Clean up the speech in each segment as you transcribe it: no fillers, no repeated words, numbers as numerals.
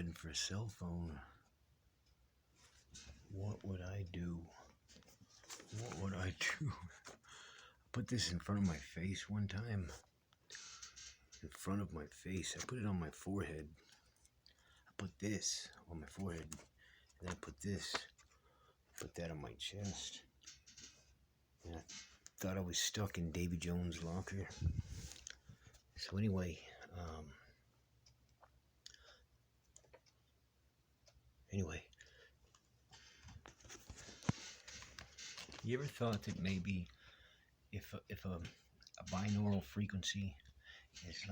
hadn't for a cell phone, what would I do? What would I do? I put this in front of my face one time. In front of my face. I put it on my forehead. I put this on my forehead. And then I put this. Put that on my chest. And I thought I was stuck in Davy Jones' locker. So anyway, you ever thought that maybe if a binaural frequency is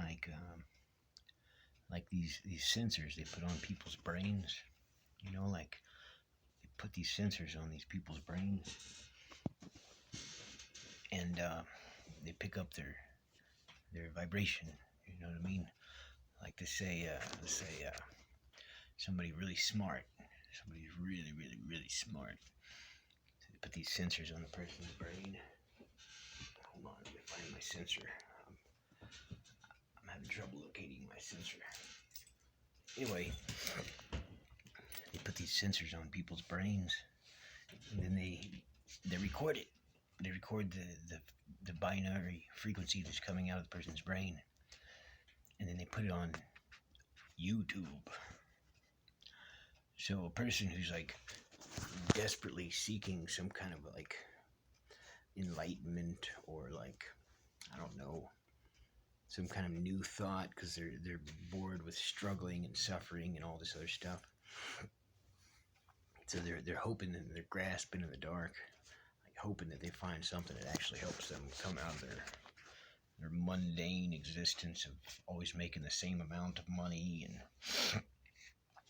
like these sensors they put on people's brains, like they put these sensors on these people's brains, and they pick up their vibration. You know what I mean? Like let's say somebody really smart, somebody's really smart. They put these sensors on the person's brain. Hold on, let me find my sensor. I'm having trouble locating my sensor. Anyway, they put these sensors on people's brains, and then they record it. They record the binary frequency that's coming out of the person's brain, and then they put it on YouTube. So a person who's like desperately seeking some kind of like enlightenment or like, I don't know, some kind of new thought because they're bored with struggling and suffering and all this other stuff. So they're hoping and they're grasping in the dark, like hoping that they find something that actually helps them come out of their mundane existence of always making the same amount of money and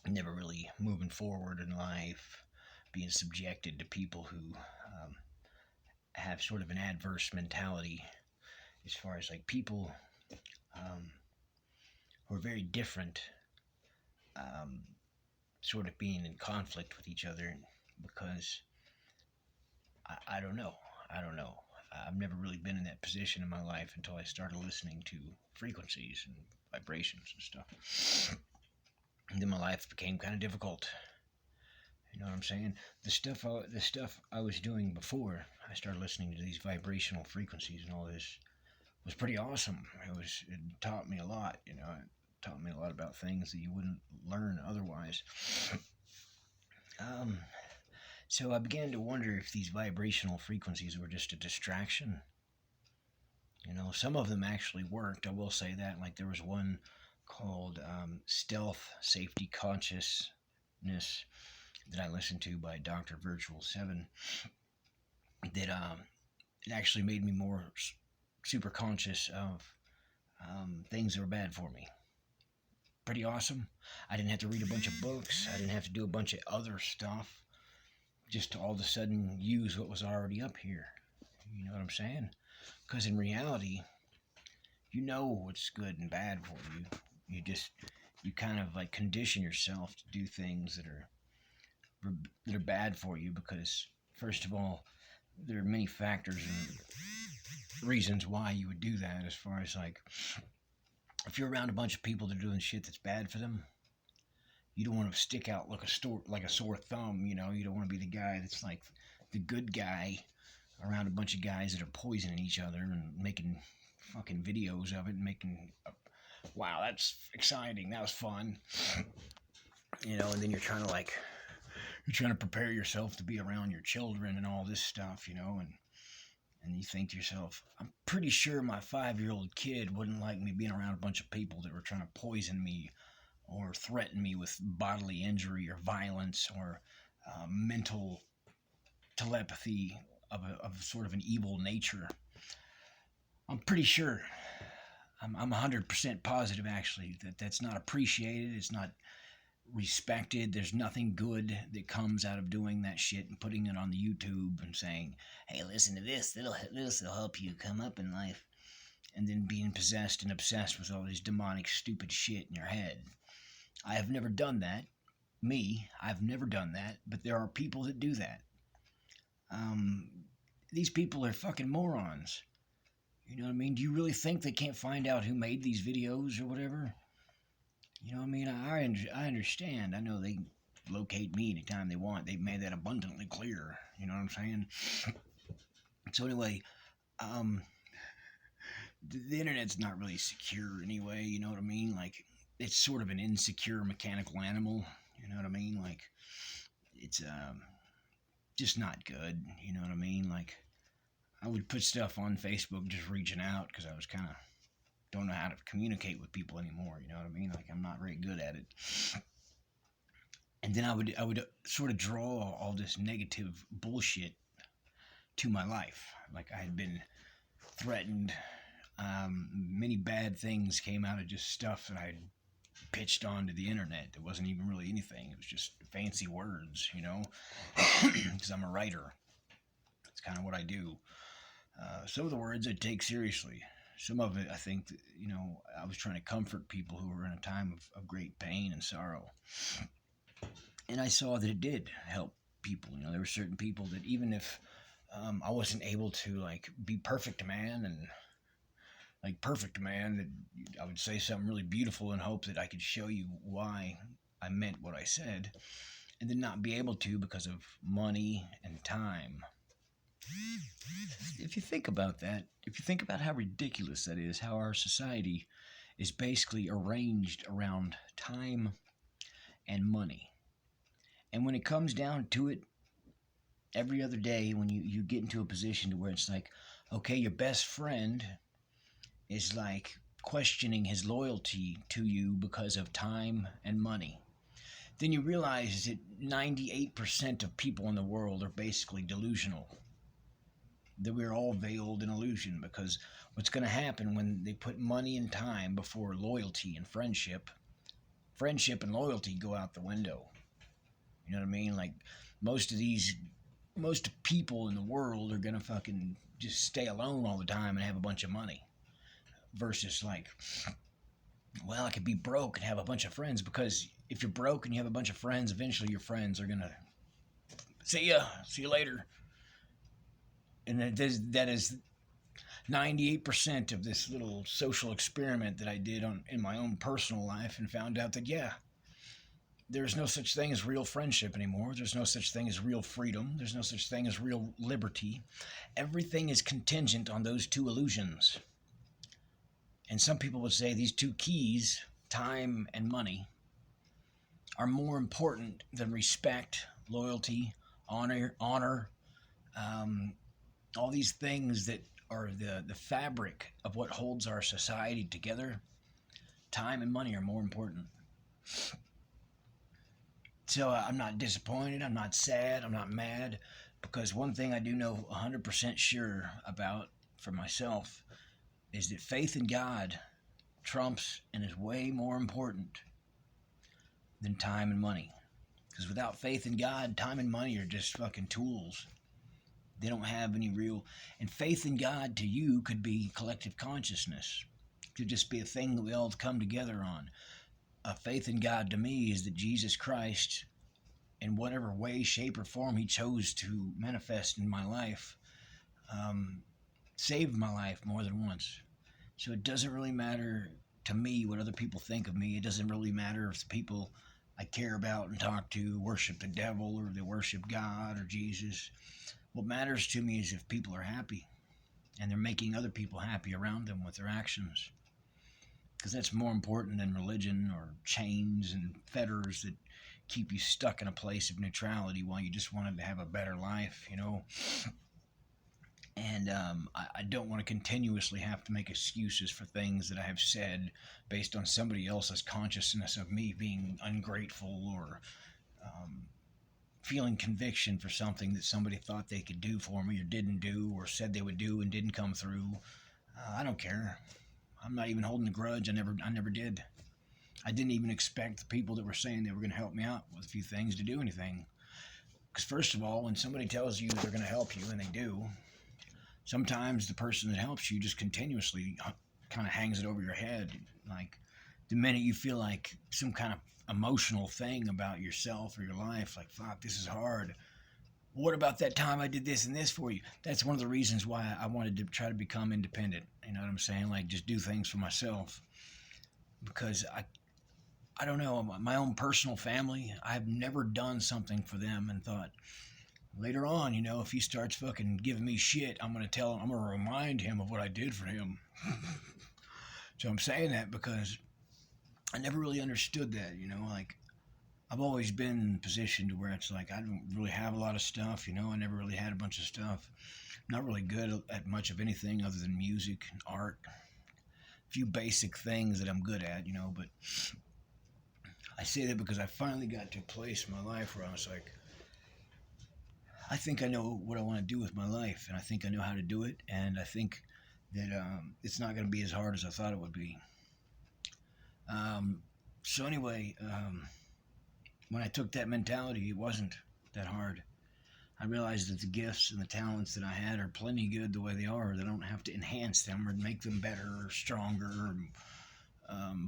never really moving forward in life, being subjected to people who have sort of an adverse mentality as far as like people who are very different, sort of being in conflict with each other because I don't know. I've never really been in that position in my life until I started listening to frequencies and vibrations and stuff. And then my life became kind of difficult. You know what I'm saying? The stuff I was doing before I started listening to these vibrational frequencies and all this was pretty awesome. It taught me a lot. It taught me a lot about things that you wouldn't learn otherwise. So I began to wonder if these vibrational frequencies were just a distraction. Some of them actually worked. I will say that. Like there was one called Stealth Safety Consciousness that I listened to by Dr. Virtual 7 that it actually made me more super conscious of things that were bad for me. Pretty awesome. I didn't have to read a bunch of books. I didn't have to do a bunch of other stuff just to all of a sudden use what was already up here. You know what I'm saying? Because in reality, you know what's good and bad for you. You kind of like condition yourself to do things that are bad for you because, first of all, there are many factors and reasons why you would do that. As far as like, if you're around a bunch of people that are doing shit that's bad for them, you don't want to stick out like a sore thumb. You don't want to be the guy that's like the good guy around a bunch of guys that are poisoning each other and making fucking videos of it and making, wow, that's exciting, that was fun. And then you're trying to prepare yourself to be around your children and all this stuff, and you think to yourself, I'm pretty sure my 5-year-old kid wouldn't like me being around a bunch of people that were trying to poison me or threaten me with bodily injury or violence or mental telepathy of sort of an evil nature. I'm pretty sure, I'm 100% positive actually, that's not appreciated, it's not respected. There's nothing good that comes out of doing that shit and putting it on the YouTube and saying, hey, listen to this, this'll help you come up in life, and then being possessed and obsessed with all this demonic stupid shit in your head. I have never done that. I've never done that, but there are people that do that. These people are fucking morons. You know what I mean? Do you really think they can't find out who made these videos or whatever? You know what I mean? I understand. I know they can locate me anytime they want. They've made that abundantly clear. You know what I'm saying? So anyway, um, the internet's not really secure anyway. You know what I mean? Like it's sort of an insecure mechanical animal. You know what I mean? Like it's just not good. You know what I mean? Like I would put stuff on Facebook just reaching out because I was kind of don't know how to communicate with people anymore. You know what I mean? Like I'm not very good at it. And then I would sort of draw all this negative bullshit to my life. Like I had been threatened. Many bad things came out of just stuff that I had pitched onto the internet. It wasn't even really anything. It was just fancy words, you know, because I'm a writer. That's kind of what I do. Some of the words I take seriously. Some of it, I think, you know, I was trying to comfort people who were in a time of great pain and sorrow. And I saw that it did help people. You know, there were certain people that even if I wasn't able to, like, be perfect man and, like, perfect man, that I would say something really beautiful and hope that I could show you why I meant what I said, and then not be able to because of money and time. If you think about that, if you think about how ridiculous that is, how our society is basically arranged around time and money. And when it comes down to it, every other day when you get into a position to where it's like, okay, your best friend is like questioning his loyalty to you because of time and money, then you realize that 98% of people in the world are basically delusional. That we're all veiled in illusion, because what's going to happen when they put money and time before loyalty and friendship and loyalty go out the window. You know what I mean? Like most people in the world are going to fucking just stay alone all the time and have a bunch of money, versus like, well, I could be broke and have a bunch of friends, because if you're broke and you have a bunch of friends, eventually your friends are going to see you later. And that is 98% of this little social experiment that I did in my own personal life, and found out that, yeah, there's no such thing as real friendship anymore. There's no such thing as real freedom. There's no such thing as real liberty. Everything is contingent on those two illusions. And some people would say these two keys, time and money, are more important than respect, loyalty, honor, all these things that are the fabric of what holds our society together. Time and money are more important. So I'm not disappointed, I'm not sad, I'm not mad, because one thing I do know 100% sure about for myself is that faith in God trumps and is way more important than time and money. Because without faith in God, time and money are just fucking tools. They don't have any real. And faith in God to you could be collective consciousness. It could just be a thing that we all come together on. Faith in God to me is that Jesus Christ, in whatever way, shape, or form he chose to manifest in my life, saved my life more than once. So it doesn't really matter to me what other people think of me. It doesn't really matter if the people I care about and talk to worship the devil or they worship God or Jesus. What matters to me is if people are happy and they're making other people happy around them with their actions. Because that's more important than religion or chains and fetters that keep you stuck in a place of neutrality while you just wanted to have a better life, you know. And I don't want to continuously have to make excuses for things that I have said based on somebody else's consciousness of me being ungrateful or feeling conviction for something that somebody thought they could do for me or didn't do or said they would do and didn't come through. I don't care. I'm not even holding a grudge. I never did. I didn't even expect the people that were saying they were going to help me out with a few things to do anything. Because first of all, when somebody tells you they're going to help you, and they do, sometimes the person that helps you just continuously kind of hangs it over your head. Like the minute you feel like some kind of emotional thing about yourself or your life, like, fuck, this is hard. What about that time I did this and this for you? That's one of the reasons why I wanted to try to become independent. You know what I'm saying? Like just do things for myself. Because I don't know, my own personal family, I've never done something for them and thought, later on, if he starts fucking giving me shit, I'm going to remind him of what I did for him. So I'm saying that because I never really understood that, like, I've always been in a position to where it's like I don't really have a lot of stuff, I never really had a bunch of stuff. I'm not really good at much of anything other than music and art. A few basic things that I'm good at, but I say that because I finally got to a place in my life where I was like, I think I know what I want to do with my life, and I think I know how to do it, and I think that it's not going to be as hard as I thought it would be. Um, so anyway, when I took that mentality, it wasn't that hard. I realized that the gifts and the talents that I had are plenty good the way they are. They don't have to enhance them or make them better or stronger or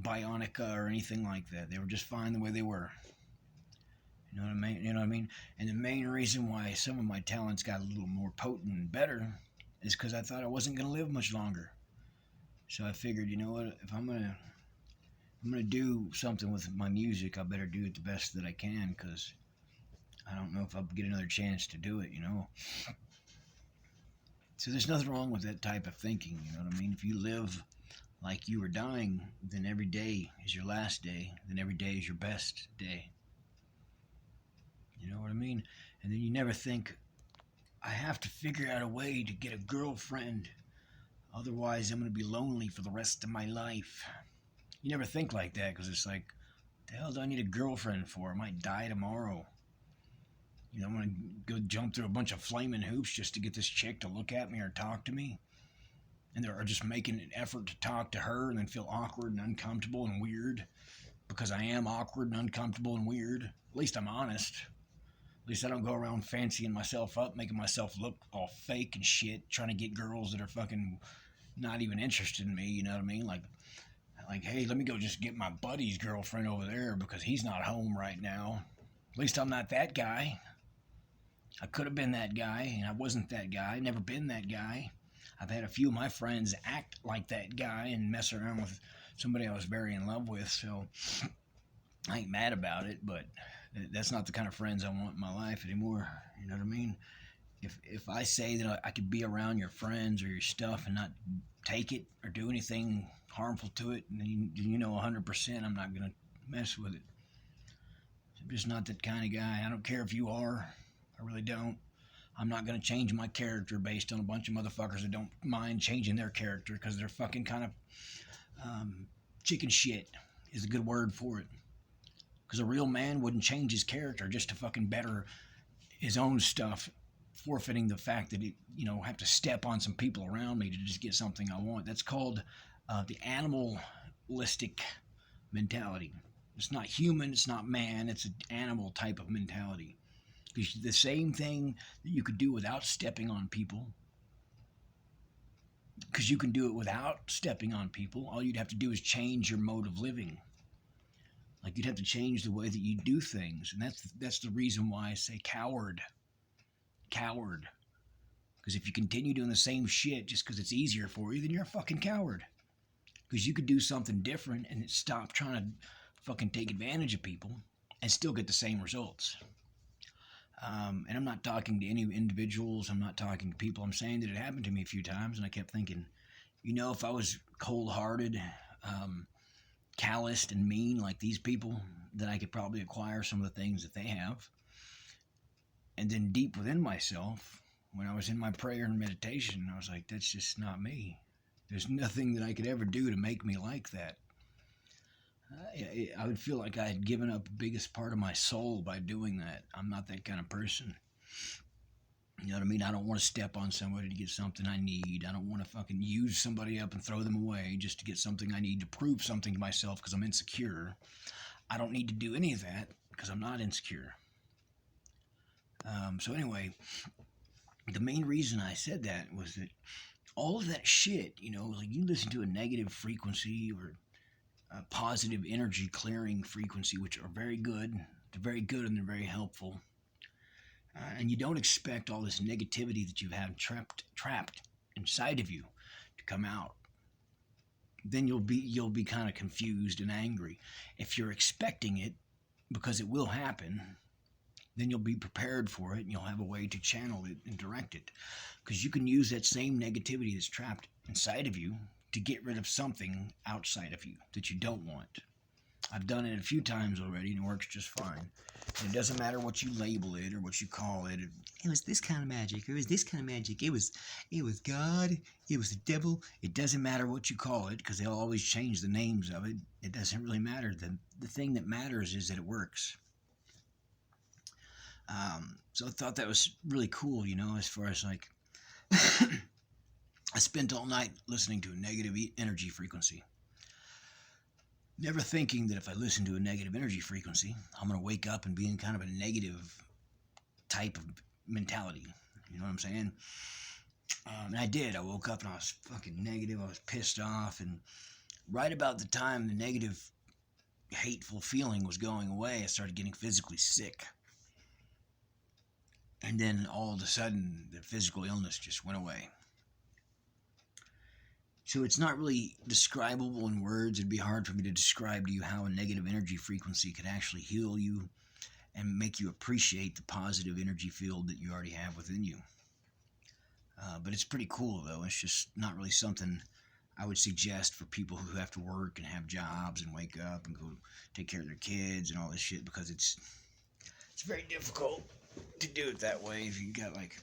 bionica or anything like that. They were just fine the way they were. You know what I mean? You know what I mean? And the main reason why some of my talents got a little more potent and better is because I thought I wasn't going to live much longer. So I figured, you know what? If I'm gonna do something with my music, I better do it the best that I can because I don't know if I'll get another chance to do it. So there's nothing wrong with that type of thinking. You know what I mean? If you live like you were dying, then every day is your last day. Then every day is your best day. You know what I mean? And then you never think, I have to figure out a way to get a girlfriend. Otherwise, I'm going to be lonely for the rest of my life. You never think like that because it's like, the hell do I need a girlfriend for? I might die tomorrow. I'm going to go jump through a bunch of flaming hoops just to get this chick to look at me or talk to me. And they're just making an effort to talk to her and then feel awkward and uncomfortable and weird because I am awkward and uncomfortable and weird. At least I'm honest. At least I don't go around fancying myself up, making myself look all fake and shit, trying to get girls that are fucking not even interested in me, you know what I mean? Like, hey, let me go just get my buddy's girlfriend over there because he's not home right now. At least I'm not that guy. I could have been that guy, and I wasn't that guy. Never been that guy. I've had a few of my friends act like that guy and mess around with somebody I was very in love with, so I ain't mad about it, but that's not the kind of friends I want in my life anymore. You know what I mean? If I say that I could be around your friends or your stuff and not take it or do anything harmful to it, then you know 100% I'm not going to mess with it. I'm just not that kind of guy. I don't care if you are. I really don't. I'm not going to change my character based on a bunch of motherfuckers that don't mind changing their character because they're fucking kind of chicken shit is a good word for it. Because a real man wouldn't change his character just to fucking better his own stuff, forfeiting the fact that he, have to step on some people around me to just get something I want. That's called the animalistic mentality. It's not human, it's not man, it's an animal type of mentality. Because the same thing that you could do without stepping on people, because you can do it without stepping on people, all you'd have to do is change your mode of living. Like you'd have to change the way that you do things. And that's the reason why I say coward. Coward. Because if you continue doing the same shit just because it's easier for you, then you're a fucking coward. Because you could do something different and stop trying to fucking take advantage of people and still get the same results. And I'm not talking to any individuals. I'm not talking to people. I'm saying that it happened to me a few times, and I kept thinking, if I was cold-hearted, calloused, and mean like these people, then I could probably acquire some of the things that they have. And then deep within myself, when I was in my prayer and meditation, I was like, that's just not me. There's nothing that I could ever do to make me like that. I would feel like I had given up the biggest part of my soul by doing that. I'm not that kind of person. You know what I mean? I don't want to step on somebody to get something I need. I don't want to fucking use somebody up and throw them away just to get something I need to prove something to myself because I'm insecure. I don't need to do any of that because I'm not insecure. So anyway, the main reason I said that was that all of that shit, like you listen to a negative frequency or a positive energy clearing frequency, which are very good. They're very good and they're very helpful. And you don't expect all this negativity that you've had trapped inside of you to come out. then you'll be kind of confused and angry. If you're expecting it, because it will happen, then you'll be prepared for it and you'll have a way to channel it and direct it. Because you can use that same negativity that's trapped inside of you to get rid of something outside of you that you don't want. I've done it a few times already and it works just fine. And it doesn't matter what you label it or what you call it. It was this kind of magic, or it was this kind of magic. It was God, it was the devil. It doesn't matter what you call it because they'll always change the names of it. It doesn't really matter. The thing that matters is that it works. So I thought that was really cool, as far as like, I spent all night listening to a negative energy frequency. Never thinking that if I listen to a negative energy frequency, I'm going to wake up and be in kind of a negative type of mentality. You know what I'm saying? And I did. I woke up and I was fucking negative. I was pissed off. And right about the time the negative, hateful feeling was going away, I started getting physically sick. And then all of a sudden, the physical illness just went away. So it's not really describable in words. It'd be hard for me to describe to you how a negative energy frequency could actually heal you and make you appreciate the positive energy field that you already have within you. But it's pretty cool, though. It's just not really something I would suggest for people who have to work and have jobs and wake up and go take care of their kids and all this shit, because it's very difficult to do it that way if you got like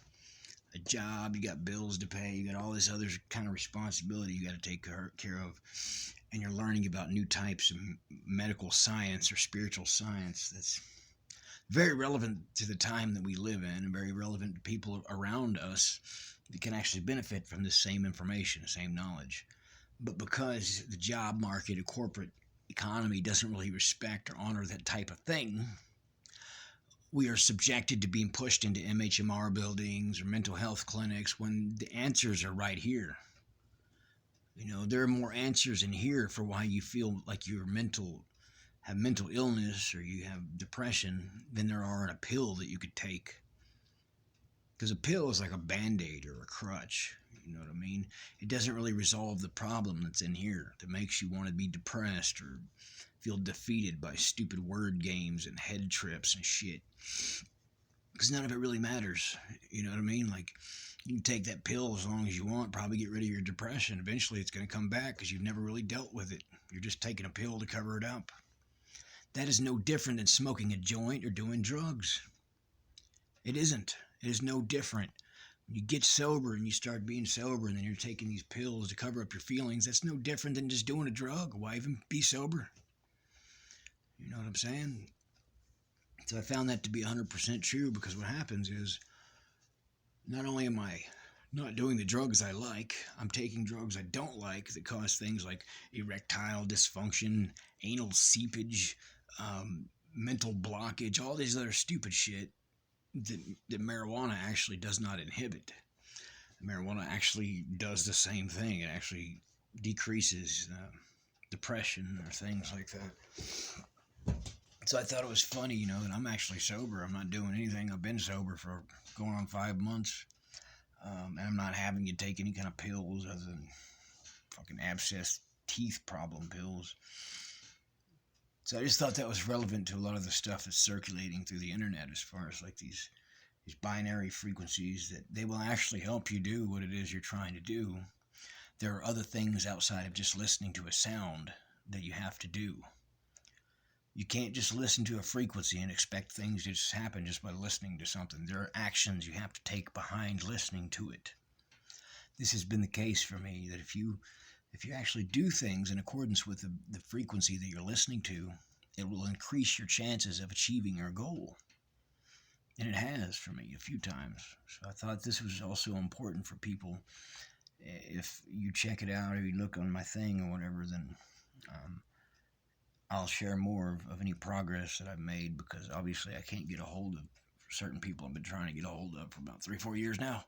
a job, you got bills to pay, you got all this other kind of responsibility you got to take care of, and you're learning about new types of medical science or spiritual science that's very relevant to the time that we live in and very relevant to people around us that can actually benefit from the same information, the same knowledge. But because the job market, a corporate economy doesn't really respect or honor that type of thing, we are subjected to being pushed into MHMR buildings or mental health clinics when the answers are right here. There are more answers in here for why you feel like you're have mental illness or you have depression than there are in a pill that you could take. Because a pill is like a Band-Aid or a crutch. You know what I mean? It doesn't really resolve the problem that's in here that makes you want to be depressed or feel defeated by stupid word games and head trips and shit. Because none of it really matters. You know what I mean? Like, you can take that pill as long as you want, probably get rid of your depression. Eventually it's going to come back because you've never really dealt with it. You're just taking a pill to cover it up. That is no different than smoking a joint or doing drugs. It isn't. It is no different. When you get sober and you start being sober and then you're taking these pills to cover up your feelings, that's no different than just doing a drug. Why even be sober? You know what I'm saying? So I found that to be 100% true, because what happens is not only am I not doing the drugs I like, I'm taking drugs I don't like that cause things like erectile dysfunction, anal seepage, mental blockage, all these other stupid shit that marijuana actually does not inhibit. Marijuana actually does the same thing. It actually decreases depression or things like that. So I thought it was funny, that I'm actually sober. I'm not doing anything. I've been sober for going on 5 months. And I'm not having to take any kind of pills other than fucking abscess teeth problem pills. So I just thought that was relevant to a lot of the stuff that's circulating through the internet as far as like these binary frequencies, that they will actually help you do what it is you're trying to do. There are other things outside of just listening to a sound that you have to do. You can't just listen to a frequency and expect things to just happen just by listening to something. There are actions you have to take behind listening to it. This has been the case for me, that if you actually do things in accordance with the frequency that you're listening to, it will increase your chances of achieving your goal. And it has for me a few times. So I thought this was also important for people. If you check it out or you look on my thing or whatever, then I'll share more of any progress that I've made, because obviously I can't get a hold of certain people I've been trying to get a hold of for about 3-4 years now.